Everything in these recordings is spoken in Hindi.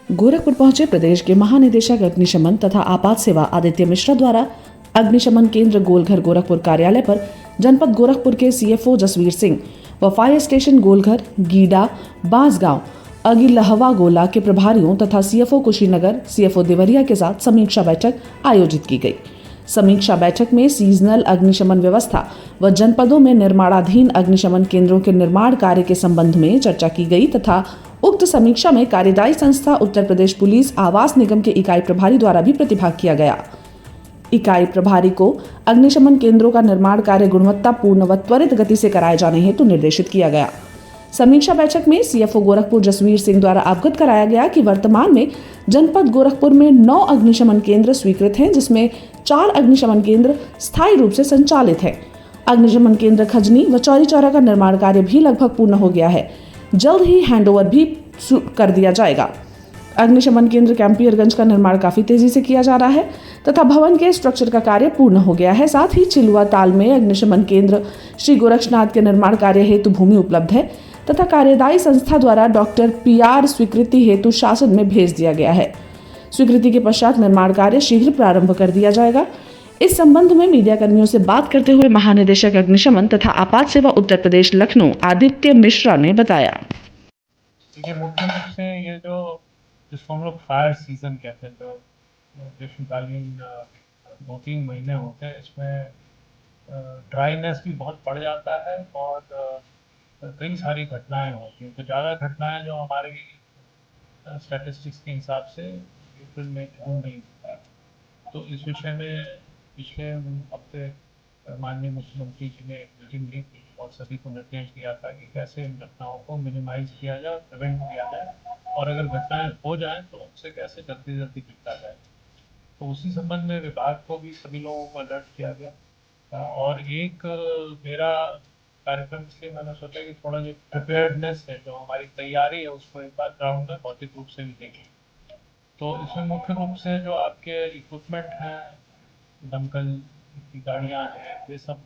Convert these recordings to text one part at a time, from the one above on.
गोरखपुर पहुंचे प्रदेश के महानिदेशक अग्निशमन तथा आपात सेवा आदित्य मिश्रा द्वारा अग्निशमन केंद्र गोलघर गोरखपुर कार्यालय पर जनपद गोरखपुर के सीएफओ जसवीर सिंह व फायर स्टेशन गोलघर, गीडा, बांसगांव, अगिलहवा गोला के प्रभारियों तथा सीएफओ कुशीनगर, सीएफओ देवरिया के साथ समीक्षा बैठक आयोजित की गई। समीक्षा बैठक में सीजनल अग्निशमन व्यवस्था व जनपदों में निर्माणाधीन अग्निशमन केंद्रों के निर्माण कार्य के संबंध में चर्चा की गई तथा उक्त समीक्षा में कार्यदायी संस्था उत्तर प्रदेश पुलिस आवास निगम के इकाई प्रभारी द्वारा भी प्रतिभाग किया गया। इकाई प्रभारी को अग्निशमन केंद्रों का निर्माण कार्य गुणवत्तापूर्ण व त्वरित गति से कराए जाने हेतु निर्देशित किया गया। समीक्षा बैठक में सीएफओ गोरखपुर जसवीर सिंह द्वारा अवगत कराया गया कि वर्तमान में जनपद गोरखपुर में 9 अग्निशमन केंद्र स्वीकृत हैं, जिसमें 4 अग्निशमन केंद्र स्थायी रूप से संचालित हैं। अग्निशमन केंद्र खजनी व चौरी चौरा का निर्माण कार्य भी लगभग पूर्ण हो गया है। जल्द ही हैंडओवर भी कर दिया जाएगा। अग्निशमन केंद्र कैंपियरगंज का निर्माण काफी तेजी से किया जा रहा है तथा भवन के स्ट्रक्चर का कार्य पूर्ण हो गया है। साथ ही चिलुआ ताल में अग्निशमन केंद्र श्री गोरक्षनाथ के निर्माण कार्य हेतु भूमि उपलब्ध है तथा कार्यदायी संस्था द्वारा डॉक्टर PR स्वीकृति हेतु शासन में भेज दिया गया है। स्वीकृति के पश्चात निर्माण कार्य शीघ्र प्रारंभ कर दिया जाएगा। इस संबंध में मीडिया कर्मियों से बात करते हुए महानिदेशक अग्निशमन तथा आपात सेवा उत्तर प्रदेश लखनऊ आदित्य मिश्रा ने बताया। देखिए, मुख्य रूप से ये जिसको हम लोग फायर सीजन कहते हैं, तो ग्रीष्मकालीन 2-3 महीने होते हैं, इसमें ड्राइनेस भी बहुत बढ़ जाता है और कई सारी घटनाएं होती हैं। तो ज़्यादा घटनाएं जो हमारी स्टैटिस्टिक्स के हिसाब से अप्रैल में जून में होता है। तो इस विषय में पिछले हफ्ते माननीय मुख्यमंत्री जी ने एक मीटिंग ली थी और सभी को निर्देश दिया था कि कैसे इन घटनाओं को मिनिमाइज किया जाए, प्रिवेंट किया जाए और अगर घटनाएं हो जाएं तो उनसे कैसे जल्दी जल्दी निपटा जाए। तो उसी संबंध में विभाग को भी सभी लोगों को अलर्ट किया गया। और एक मेरा कार्यक्रम इसलिए मैंने सोचा कि थोड़ा जो प्रिपेयर्डनेस है, जो हमारी तैयारी है, उसको एक बार ग्राउंड में भौतिक रूप से भी देखें। तो इसमें मुख्य रूप से जो आपके इक्विपमेंट हैं, दमकल की गाड़ियाँ हैं, ये सब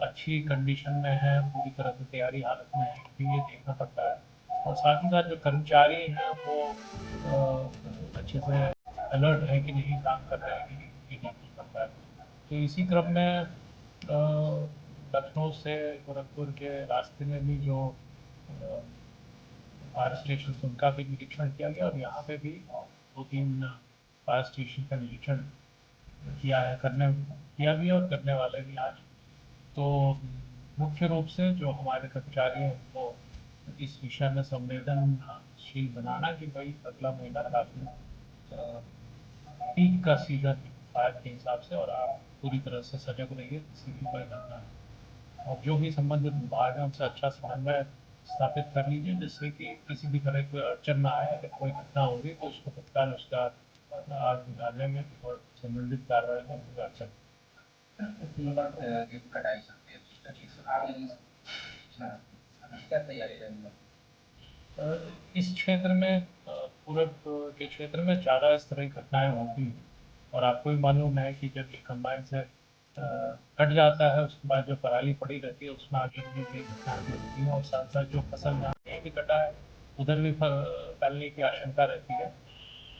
अच्छी कंडीशन में है, पूरी तरह से तैयारी हालत में है, तो ये देखना पड़ता है। और साथ ही साथ जो कर्मचारी हैं वो अच्छे से अलर्ट है कि नहीं, काम कर रहे हैं कि नहीं, ये देखना पड़ता है। तो इसी क्रम में लखनऊ से गोरखपुर के रास्ते में भी जो फायर स्टेशन उनका भी निरीक्षण किया गया और यहाँ पे भी 2-3 फायर स्टेशन का निरीक्षण किया भी और करने वाले भी आज। तो मुख्य रूप से जो हमारे कर्मचारी हैं वो इस विषय में संवेदनशील बनाना कि भाई अगला महीना काफी पीक का सीजन फायर के हिसाब से और आप पूरी तरह से सजग रहिए, किसी भी कोई घटना है। और जो भी संबंधित विभाग है उनसे अच्छा समन्वय स्थापित कर लीजिए, जिससे कि किसी भी तरह की अड़चन ना आए। अगर कोई घटना होगी तो उसको तत्काल उसका आग निकालने में और संबंधित कार्रवाई में कोई अड़चन। क्या तैयारी रहेगी इस क्षेत्र में? पूरब के क्षेत्र में ज़्यादा इस तरह की घटनाएं होती हैं और आपको भी मालूम है कि जब कंबाइन से कट जाता है, उसके बाद जो पराली पड़ी रहती है उसमें आगे भी घटनाएं होती हैं और साथ साथ जो फसल जहाँ कहीं भी कटा है उधर भी फैलने की आशंका रहती है।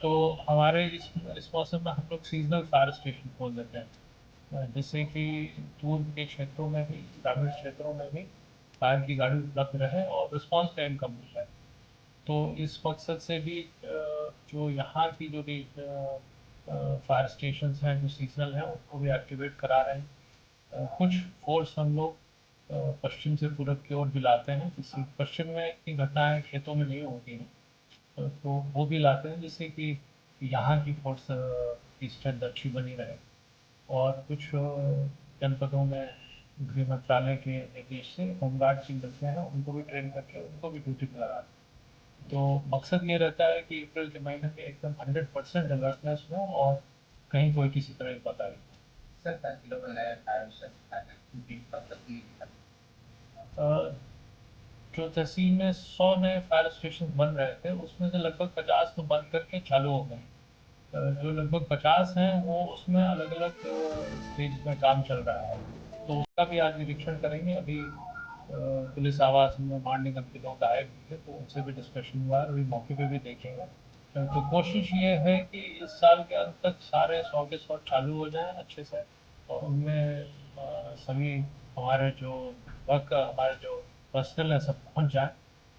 तो हमारे इस मौसम में हम लोग सीजनल फायर स्टेशन खोल देते हैं, जिससे कि दूर के क्षेत्रों में भी, ग्रामीण क्षेत्रों में भी फायर की गाड़ी उपलब्ध रहे और रिस्पॉन्स टाइम कम हो जाए। तो इस मकसद से भी जो यहाँ की जो भी फायर स्टेशन हैं जो सीजनल हैं उनको भी एक्टिवेट करा रहे हैं। कुछ फोर्स हम लोग पश्चिम से पूरब की ओर भी लाते हैं, जिससे पश्चिम में इतनी घटनाएं खेतों में नहीं होती हैं, तो वो भी लाते हैं जिससे कि यहाँ की फोर्स की स्ट्रेंथ अच्छी बनी रहे। और कुछ जनपदों में गृह मंत्रालय के निर्देश से होमगार्ड की लड़कियाँ हैं उनको भी ट्रेन करके उनको भी ड्यूटी पर लगा। तो मकसद ये रहता है कि अप्रैल के महीने में एकदम 100% अलर्टनेस हो और कहीं कोई किसी तरह की पता नहीं। जो तहसील में 100 नए फायर स्टेशन बन रहे थे उसमें से लगभग 50 तो बंद करके चालू हो गए। जो लगभग 50 हैं वो उसमें अलग अलग स्टेज में काम चल रहा है, तो उसका भी आज निरीक्षण करेंगे। अभी पुलिस आवास में मार निगम के लोग आए भी थे, तो उनसे भी डिस्कशन हुआ और अभी मौके पे भी देखेंगे। तो कोशिश ये है कि इस साल के अंत तक सारे 100 के 100 चालू हो जाएं अच्छे से, और उनमें सभी हमारे जो वर्क हमारे जो पर्सनल है सब पहुंच जाए,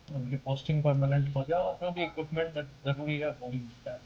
उनकी पोस्टिंग परमानेंट हो जाए और जो भी इक्विपमेंट ज़रूरी है वो भी मिल जाए।